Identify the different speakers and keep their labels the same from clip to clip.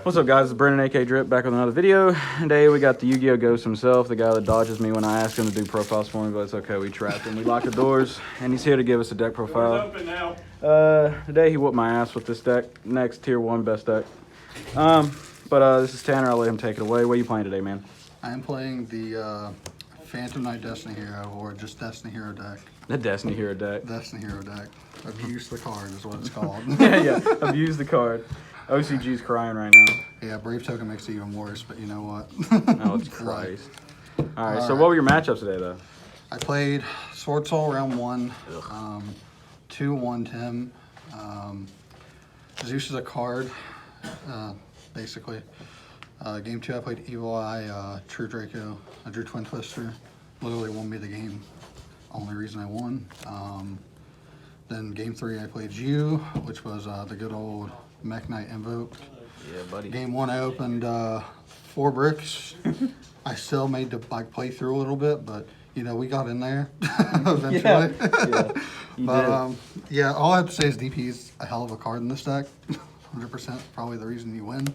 Speaker 1: What's up, guys? It's Brennan, aka Drip, back with another video. Today we got the Yugioh ghost himself, the guy that dodges me when I ask him to do profiles for me, but it's okay. We trapped him. We locked the doors, and he's here to give us a deck profile.
Speaker 2: Doors open now.
Speaker 1: Today he whooped my ass with this deck. Next, tier 1 best deck. This is Tanner. I'll let him take it away. What are you playing today, man?
Speaker 3: I am playing the Phantom Knight Destiny Hero, or just Destiny Hero deck.
Speaker 1: The Destiny Hero deck.
Speaker 3: Destiny Hero deck. Abuse the card is what it's called.
Speaker 1: yeah. Abuse the card. OCG's crying right now.
Speaker 3: Yeah, Brave Token makes it even worse, but you know what?
Speaker 1: Oh, it's Christ. All right, so what were your matchups today, though?
Speaker 3: I played Sword Soul round 1, 2-1 Tim. Zeus is a card, basically. Game 2, I played Evil Eye, True Draco. I drew Twin Twister. Literally won me the game. Only reason I won. Then game 3, I played Yugioh, which was the good old Mech Knight Invoke.
Speaker 1: Yeah, buddy.
Speaker 3: Game 1, I opened 4 bricks. I still made the play through a little bit, but you know, we got in there eventually. Yeah, all I have to say is DP is a hell of a card in this deck. 100% probably the reason you win.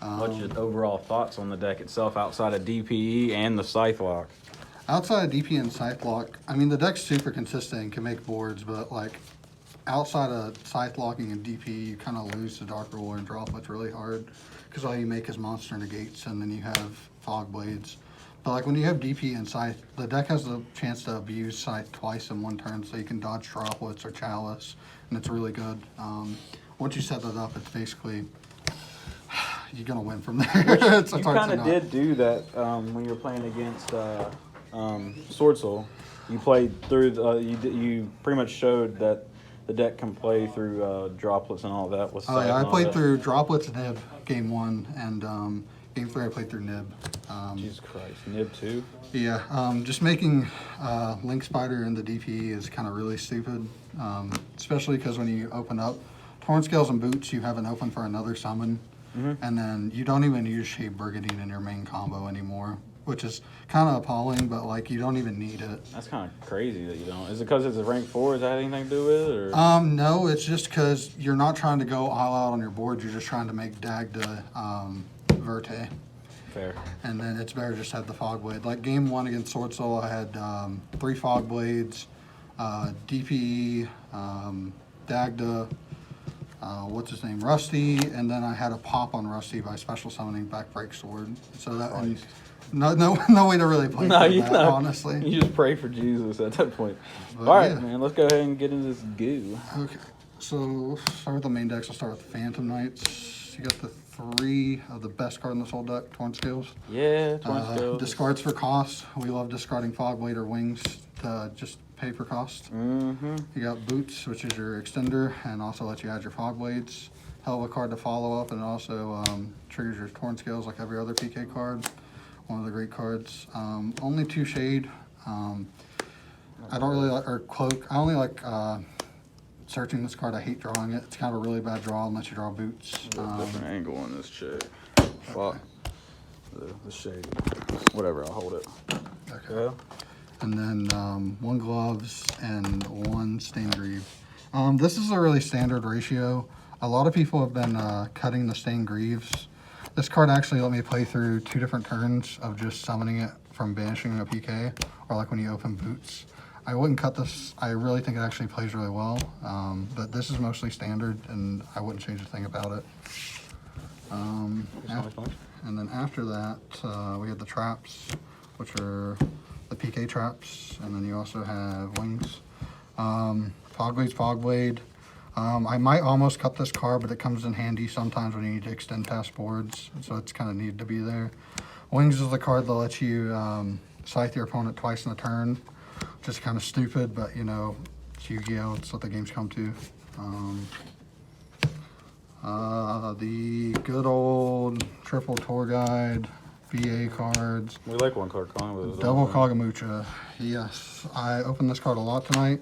Speaker 1: What's your overall thoughts on the deck itself outside of DPE and the Scythe Lock?
Speaker 3: Outside of DP and Scythe Lock, I mean, the deck's super consistent and can make boards, but like outside of Scythe Locking and DP, you kind of lose to Dark Ruler and Droplets really hard because all you make is Monster Negates and then you have Fog Blades. But like when you have DP and Scythe, the deck has the chance to abuse Scythe twice in one turn, so you can dodge Droplets or Chalice, and it's really good. Once you set that up, it's basically, you're going to win from there.
Speaker 1: You kind of did do that when you were playing against Sword Soul. You played through, you pretty much showed that the deck can play through droplets and all that.
Speaker 3: Oh yeah, I played through droplets and Nib game 1, and game 3 I played through Nib.
Speaker 1: Jesus Christ, Nib too?
Speaker 3: Yeah, just making Link Spider in the DP is kind of really stupid, especially because when you open up Torn Scales and Boots, you have an open for another summon, and then you don't even use Shade Brigandine in your main combo anymore, which is kind of appalling, but like you don't even need it.
Speaker 1: That's kind of crazy that you don't. Is it because it's a rank 4? Is that anything to do with it? Or?
Speaker 3: No, it's just because you're not trying to go all out on your board. You're just trying to make Dagda Verte.
Speaker 1: Fair.
Speaker 3: And then it's better just have the Fog Blade. Like game 1 against Sword Soul, I had 3 Fog Blades, DPE, Dagda, what's his name, Rusty, and then I had a pop on Rusty by special summoning Backbreak Sword. So that one, no way to really play that, honestly.
Speaker 1: You just pray for Jesus at that point.
Speaker 3: But,
Speaker 1: all right,
Speaker 3: yeah.
Speaker 1: man, let's go ahead and get into this goo.
Speaker 3: Okay, so we'll start with the main decks. I'll start with Phantom Knights. You got the 3 of the best card in this whole deck, Torn Scales.
Speaker 1: Yeah, Torn Scales.
Speaker 3: Discards for cost. We love discarding Fog Blade or Wings to just pay for cost. You got Boots, which is your extender, and also lets you add your Fog Blades. Hell of a card to follow up, and it also triggers your Torn Scales like every other PK card. One of the great cards. Only 2 Shade. I don't really like, or Cloak. I only like searching this card. I hate drawing it. It's kind of a really bad draw unless you draw Boots.
Speaker 1: Different angle on this chick. Fuck. The Shade. Whatever, I'll hold it.
Speaker 3: Okay.
Speaker 1: Yeah.
Speaker 3: And then 1 Gloves and 1 Stained Greave. This is a really standard ratio. A lot of people have been cutting the Stained Greaves. This card actually let me play through 2 different turns of just summoning it from banishing a PK, or like when you open Boots. I wouldn't cut this. I really think it actually plays really well, but this is mostly standard, and I wouldn't change a thing about it. And then after that, we have the traps, which are the PK traps, and then you also have Wings. Fog Blade's Fog Blade. I might almost cut this card, but it comes in handy sometimes when you need to extend past boards, so it's kind of needed to be there. Wings is the card that lets you scythe your opponent twice in a turn, which is kind of stupid, but you know, it's Yu-Gi-Oh! It's what the games come to. The good old triple tour guide, VA cards.
Speaker 1: We like 1 card calling.
Speaker 3: Double Kagamucha. Yes, I opened this card a lot tonight.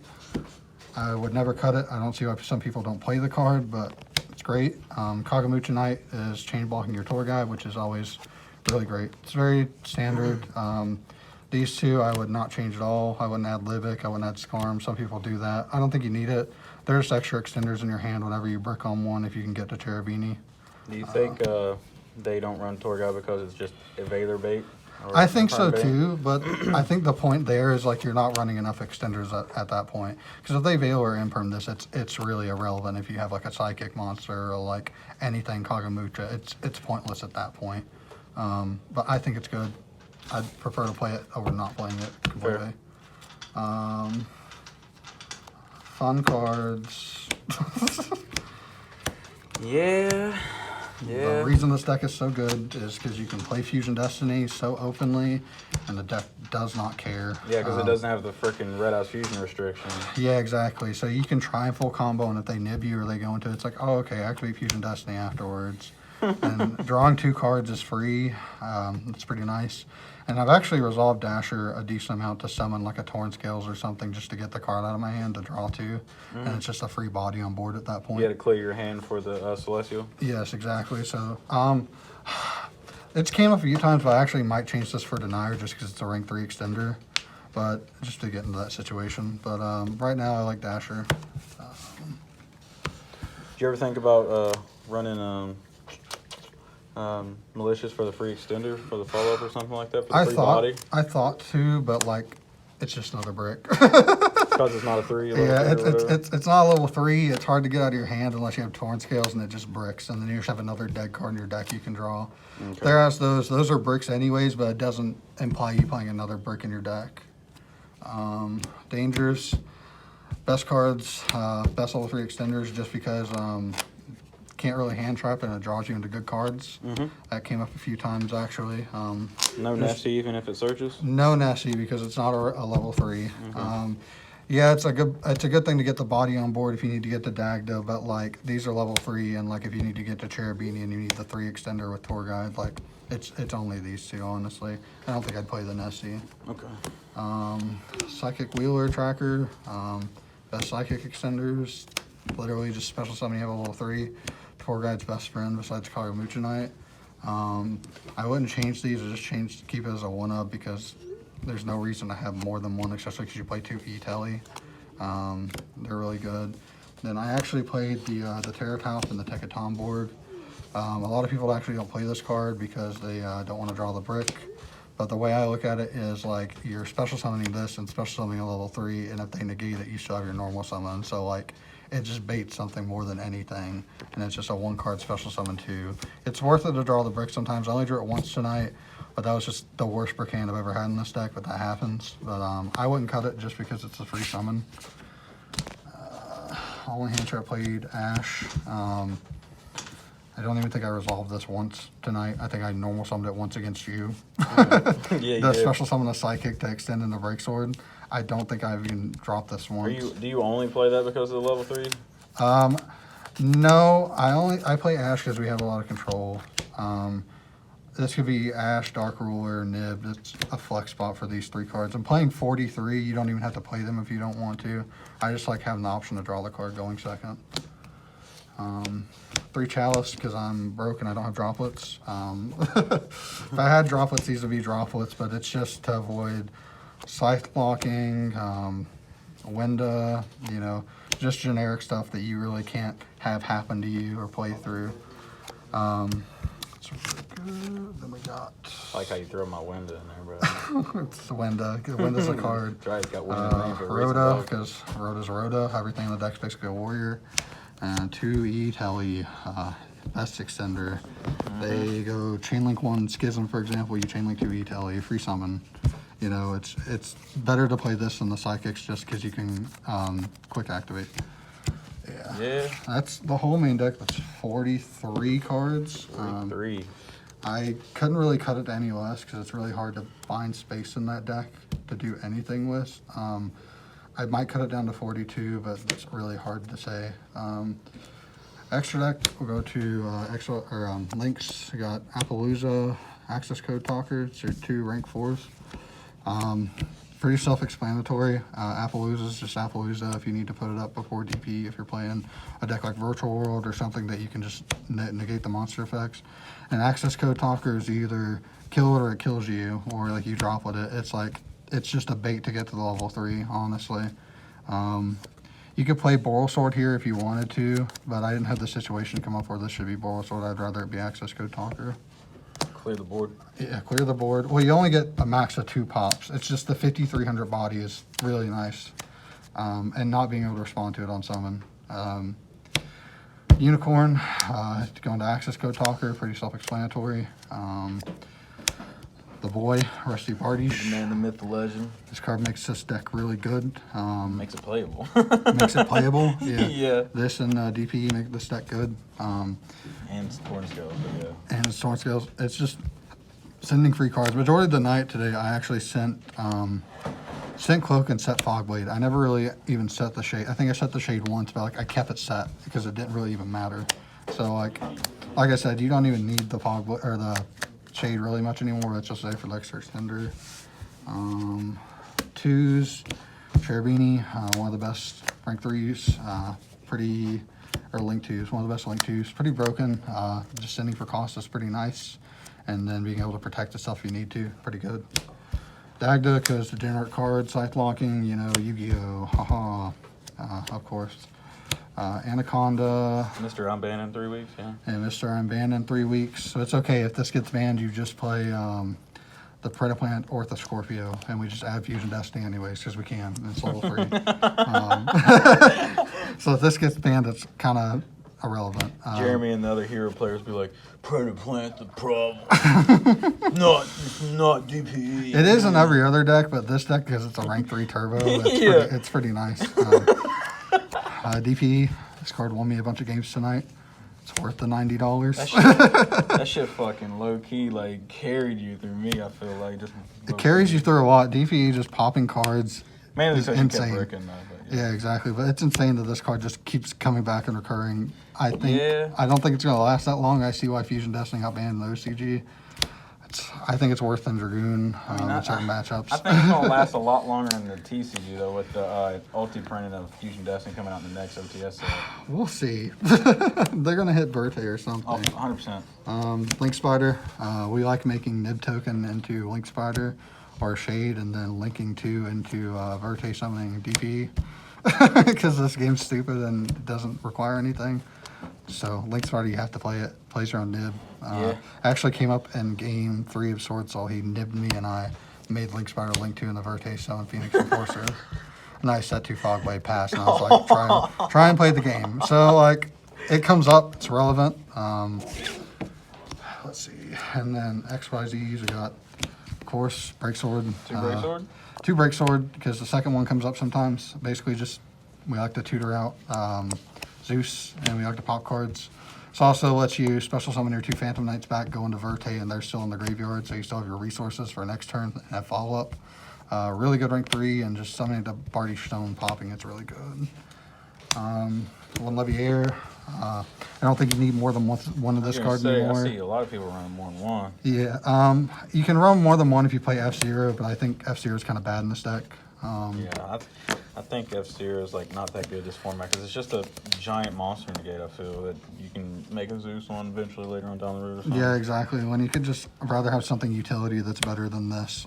Speaker 3: I would never cut it. I don't see why some people don't play the card, but it's great. Kagamucha Knight is chain blocking your tour guide, which is always really great. It's very standard. These 2 I would not change at all. I wouldn't add Libic. I wouldn't add Scarm. Some people do that. I don't think you need it. There's extra extenders in your hand whenever you brick on 1 if you can get to Cherubini.
Speaker 1: Do you think they don't run tour guide because it's just a Veiler bait?
Speaker 3: I think so too, but I think the point there is like you're not running enough extenders at that point. Because if they veil or imperm this, it's really irrelevant if you have like a psychic monster or like anything Kagamucha. It's pointless at that point. But I think it's good. I'd prefer to play it over not playing it completely. Fun cards.
Speaker 1: Yeah. Yeah.
Speaker 3: The reason this deck is so good is because you can play Fusion Destiny so openly, and the deck does not care.
Speaker 1: Yeah, because it doesn't have the freaking Red House Fusion restriction.
Speaker 3: Yeah, exactly. So you can try full combo, and if they nib you or they go into it, it's like, oh, okay, activate Fusion Destiny afterwards. And drawing 2 cards is free. It's pretty nice. And I've actually resolved Dasher a decent amount to summon like a Torn Scales or something just to get the card out of my hand to draw 2. And it's just a free body on board at that point.
Speaker 1: You had to clear your hand for the Celestial?
Speaker 3: Yes, exactly. So, it's came up a few times, but I actually might change this for Denier just because it's a rank 3 extender. But just to get into that situation. But right now I like Dasher.
Speaker 1: Did you ever think about running malicious for the free extender for the follow-up or something like that for the free body?
Speaker 3: I thought to, but like it's just another brick.
Speaker 1: Because it's not a 3.
Speaker 3: Yeah, it's not a level 3. It's hard to get out of your hand unless you have Torn Scales, and it just bricks. And then you just have another dead card in your deck you can draw.
Speaker 1: Okay.
Speaker 3: Thereas those are bricks anyways, but it doesn't imply you playing another brick in your deck. Dangers, best cards, best level 3 extenders, just because can't really hand trap and it draws you into good cards. That came up a few times actually.
Speaker 1: No Nessie even if it searches?
Speaker 3: No Nessie because it's not a level 3. Yeah, it's a good thing to get the body on board if you need to get to Dagda, but like these are level 3, and like if you need to get to Cherubini and you need the 3 extender with Tour Guide, like it's only these 2 honestly. I don't think I'd play the Nessie.
Speaker 1: Okay.
Speaker 3: Psychic Wheeler Tracker, best psychic extenders, literally just special summon you have a level 3. Tour Guide's best friend besides Kagamucha Knight. I wouldn't change these, I just keep it as a 1-up because there's no reason to have more than 1, especially because you play 2 E-Telly. They're really good. Then I actually played the Terratop and the Tekatomborg. A lot of people actually don't play this card because they don't want to draw the brick. But the way I look at it is like you're special summoning this and special summoning a level 3, and if they negate it, you still have your normal summon. So like it just baits something more than anything, and it's just a 1-card special summon 2. It's worth it to draw the brick sometimes. I only drew it once tonight, but that was just the worst brick hand I've ever had in this deck, but that happens. But I wouldn't cut it just because it's a free summon. Only hand trap played Ash. I don't even think I resolved this once tonight. I think I normal summoned it once against you.
Speaker 1: Yeah,
Speaker 3: the special summon a Psychic to extend into Break Sword. I don't think I've even dropped this once.
Speaker 1: Do you only play that because of the level 3?
Speaker 3: No, I play Ash because we have a lot of control. This could be Ash, Dark Ruler, Nib. It's a flex spot for these 3 cards. I'm playing 43. You don't even have to play them if you don't want to. I just like having the option to draw the card going second. 3 Chalice because I'm broke and I don't have droplets. If I had droplets, these would be droplets, but it's just to avoid Scythe blocking, Wenda, you know, just generic stuff that you really can't have happen to you or play through. It's really good. Then we got...
Speaker 1: I like how you throw my Wenda in there, bro.
Speaker 3: It's the Wenda. Wenda's a card.
Speaker 1: That's right, it's got Wenda for
Speaker 3: Rhoda, because Rhoda's Rhoda. Everything in the deck's basically a warrior. And 2 E-Telly, best extender. They go Chainlink 1 Schism, for example. You Chainlink 2 E-Telly, free summon. You know, it's better to play this than the Psychics just because you can quick activate.
Speaker 1: Yeah.
Speaker 3: That's the whole main deck. That's 43 cards.
Speaker 1: 43.
Speaker 3: I couldn't really cut it any less because it's really hard to find space in that deck to do anything with. I might cut it down to 42, but it's really hard to say. Extra deck, we'll go to links. We got Appaloosa, Access Code Talkers. They're 2 rank 4s. Pretty self-explanatory. Appaloosa is just Appaloosa if you need to put it up before DP, if you're playing a deck like Virtual World or something that you can just negate the monster effects. And Access Code Talker is either kill it or it kills you, or like you drop it. It's just a bait to get to the level 3, honestly. You could play Boral Sword here if you wanted to, but I didn't have the situation come up where this should be Boral Sword. I'd rather it be Access Code Talker.
Speaker 1: Clear the board.
Speaker 3: Yeah, clear the board. Well, you only get a max of 2 pops. It's just the 5300 body is really nice. And not being able to respond to it on summon. Unicorn, going to Access Code Talker, pretty self-explanatory. The Boy, Rusty Bardish.
Speaker 1: The man, the myth, the legend.
Speaker 3: This card makes this deck really good.
Speaker 1: Makes it playable.
Speaker 3: Makes it playable. Yeah.
Speaker 1: Yeah.
Speaker 3: This and DP make this deck good.
Speaker 1: And Torn Scales, but yeah.
Speaker 3: And Sword Scales. It's just sending free cards. Majority of the night today, I actually sent Cloak and set Fogblade. I never really even set the Shade. I think I set the Shade once, but like I kept it set because it didn't really even matter. So like I said, you don't even need the Fogblade or the Shade really much anymore. It's just there for the extra extender. 2s, Cherubini, one of the best rank 3s. Link 2s, one of the best Link 2s. Pretty broken. Just sending for cost is pretty nice. And then being able to protect itself if you need to, pretty good. Dagda, because degenerate card, Scythe locking, you know, Yu-Gi-Oh! Haha. Of course. Anaconda.
Speaker 1: Mr. I'm banned in 3 weeks, yeah.
Speaker 3: And Mr. I'm banned in 3 weeks. So it's okay if this gets banned, you just play the Predaplant Ortho Scorpio, and we just add Fusion Destiny anyways, because we can, and it's level 3. So if this gets banned, it's kind of irrelevant.
Speaker 1: Jeremy and the other hero players be like, Predaplant the problem. not DP.
Speaker 3: It is in every other deck, but this deck, because it's a rank 3 turbo, it's pretty nice. DP, this card won me a bunch of games tonight. It's worth the $90.
Speaker 1: That shit fucking low key like carried you through me. I feel like just
Speaker 3: it carries you through a lot. DP just popping cards.
Speaker 1: Mainly
Speaker 3: is
Speaker 1: because you kept
Speaker 3: insane.
Speaker 1: breaking though. But
Speaker 3: Yeah, exactly. But it's insane that this card just keeps coming back and recurring. I
Speaker 1: Yeah.
Speaker 3: don't think it's gonna last that long. I see why Fusion Destiny got banned in the OCG. I think it's worse than Dragoon in certain matchups.
Speaker 1: I think it's gonna last a lot longer in the TCG though, with the ulti printing of Fusion Destiny coming out in the next OTS set.
Speaker 3: We'll see. They're gonna hit birthday or something.
Speaker 1: Oh, 100%.
Speaker 3: Link Spider. We like making Nib token into Link Spider or Shade, and then linking 2 into Verte summoning DP because this game's stupid and it doesn't require anything. So Link Spider, you have to play it. Plays your own Nib.
Speaker 1: Yeah.
Speaker 3: Actually came up in game 3 of Sword Soul. He nibbed me and I made Link Spider Link 2 in the Verte summon Phoenix Enforcer. And I set 2 Fogblade pass, and I was like, try and play the game. So like it comes up, it's relevant. Let's see. And then XYZs, we got, of course, Break Sword.
Speaker 1: 2 Break Sword?
Speaker 3: 2 Break Sword, because the second one comes up sometimes. Basically just, we like to tutor out Zeus, and we like to pop cards. This also lets you special summon your 2 Phantom Knights back, go into Verte, and they're still in the graveyard, so you still have your resources for next turn and have follow-up. Really good rank 3, and just summoning the Bardish Stone popping, it's really good. One Leviair. I don't think you need more than one of this card anymore.
Speaker 1: I see a lot of people running more than one.
Speaker 3: Yeah, you can run more than one if you play F-Zero, but I think F-Zero is kind of bad in this deck.
Speaker 1: Yeah, I think F-Zero is like not that good this format because it's just a giant monster negate. I feel that you can make a Zeus one eventually later on down the road or something.
Speaker 3: Yeah, exactly. When you could just rather have something utility that's better than this.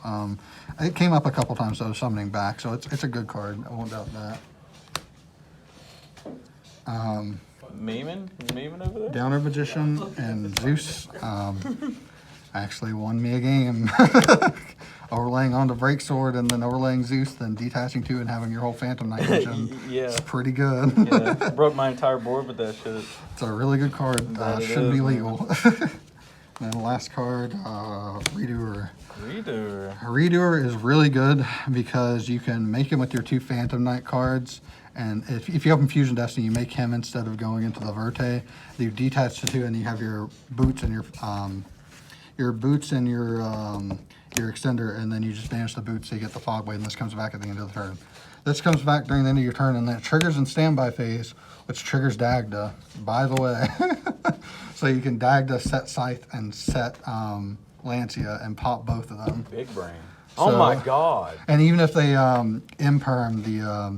Speaker 3: It came up a couple times though, summoning back, so it's a good card. I won't doubt that.
Speaker 1: Memeing over there?
Speaker 3: Downer Magician and Zeus actually won me a game. Overlaying onto Break Sword and then overlaying Zeus, then detaching 2 and having your whole Phantom Knight engine.
Speaker 1: Yeah.
Speaker 3: It's pretty good.
Speaker 1: Yeah. Broke my entire board with that shit.
Speaker 3: It's a really good card. Shouldn't be legal. And then last card, Redoer. Redoer is really good because you can make him with your 2 Phantom Knight cards. And if you open Fusion Destiny, you make him instead of going into the Verte. You detach the 2 and you have your boots and your extender, and then you just banish the boots so you get the Fogblade, and this comes back at the end of the turn. This comes back during the end of your turn, and then it triggers in standby phase, which triggers Dagda, by the way. So you can Dagda, set Scythe, and set Lancia, and pop both of them.
Speaker 1: Big brain.
Speaker 3: So,
Speaker 1: oh my god.
Speaker 3: And even if they imperm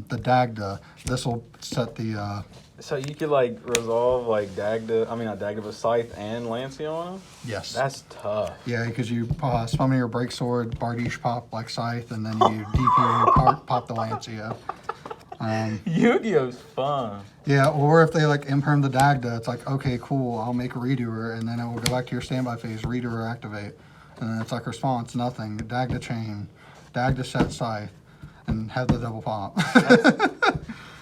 Speaker 3: the Dagda, this will set the...
Speaker 1: So you could like resolve like Dagda, not Dagda, but Scythe and Lancia on him?
Speaker 3: Yes.
Speaker 1: That's tough.
Speaker 3: Yeah, because you summon your Break Sword, Bardish pop like Scythe, and then you DP and pop the Lancia.
Speaker 1: Yu-Gi-Oh's fun.
Speaker 3: Yeah, or if they like imperm the Dagda, it's like, okay, cool, I'll make a redoer, and then it will go back to your standby phase, redoer activate. And then it's like response, nothing, Dagda chain, Dagda set scythe, and have the double pop.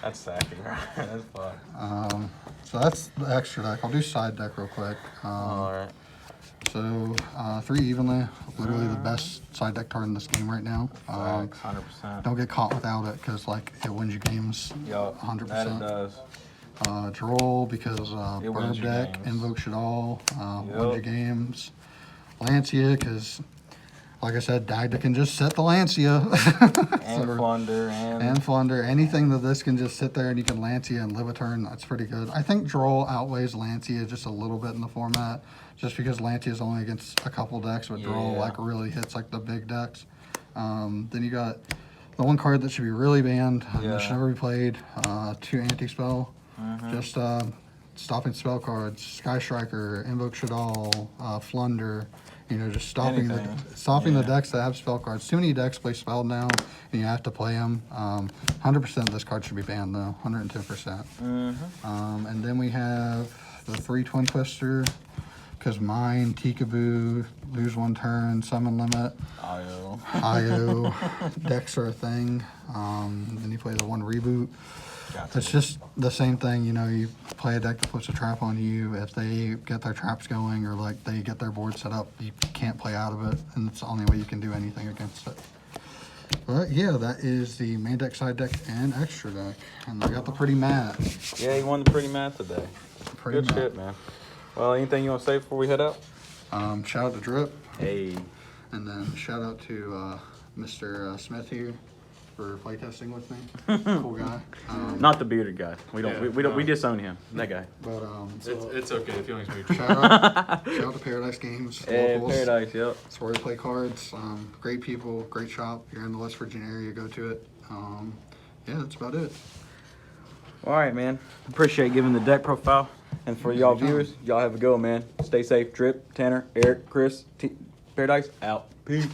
Speaker 1: That's sacky, right? That's fun.
Speaker 3: So that's the extra deck. I'll do side deck real quick.
Speaker 1: Alright.
Speaker 3: So 3 evenly, literally the best side deck card in this game right now.
Speaker 1: 100%.
Speaker 3: Don't get caught without it because like it wins you games.
Speaker 1: Yup,
Speaker 3: 100%.
Speaker 1: that it does.
Speaker 3: Droll because
Speaker 1: It wins
Speaker 3: Burb
Speaker 1: you
Speaker 3: deck,
Speaker 1: games.
Speaker 3: Invokes it all, wins
Speaker 1: Yup.
Speaker 3: your games. Lancia because, like I said, Dagda can just set the Lancia.
Speaker 1: And Flunder
Speaker 3: And Flunder. Anything that this can just sit there and you can Lancia and live a turn, that's pretty good. I think Droll outweighs Lancia just a little bit in the format, just because Lancia is only against a couple decks, but Droll
Speaker 1: Yeah.
Speaker 3: like really hits like the big decks. Then you got the one card that should be really banned, and that should
Speaker 1: Yeah.
Speaker 3: never be played, 2 anti-spell. Just stopping spell cards, Sky Striker, Invoke Shadal, Flunder, you know, just stopping
Speaker 1: Anything.
Speaker 3: the
Speaker 1: Yeah.
Speaker 3: decks that have spell cards. Too many decks play spell now, and you have to play them. 100% this card should be banned though, 110%. And then we have the 3 Twin Twister, because mine, Tikaboo, lose 1 turn, summon limit,
Speaker 1: IO.
Speaker 3: IO, decks are a thing. Then you play the 1 reboot.
Speaker 1: Gotcha.
Speaker 3: It's just the same thing, you know, you play a deck that puts a trap on you. If they get their traps going or like they get their board set up, you can't play out of it, and it's the only way you can do anything against it. But yeah, that is the main deck, side deck, and extra deck. And I got the pretty mat.
Speaker 1: Yeah, you won the pretty mat today.
Speaker 3: Pretty
Speaker 1: Good
Speaker 3: mat.
Speaker 1: shit, man. Well, anything you want to say before we head out?
Speaker 3: Shout out to Drip,
Speaker 1: Hey.
Speaker 3: and then shout out to Mr. Smith here for playtesting with me. Cool guy.
Speaker 1: Not the bearded guy. We don't.
Speaker 2: Yeah,
Speaker 1: we don't. We
Speaker 2: no.
Speaker 1: disown him. That guy.
Speaker 3: But
Speaker 2: It's okay. The feeling's mutual.
Speaker 3: shout out to Paradise Games.
Speaker 1: Hey,
Speaker 3: locals.
Speaker 1: Paradise. Yep.
Speaker 3: That's where we play cards. Great people, great shop. If you're in the West Virginia area, go to it. Yeah, that's about it.
Speaker 1: All right, man. Appreciate giving the deck profile. And for y'all
Speaker 3: Anytime.
Speaker 1: viewers, y'all have a go, man. Stay safe. Drip, Tanner, Eric, Chris, Paradise out. Peace.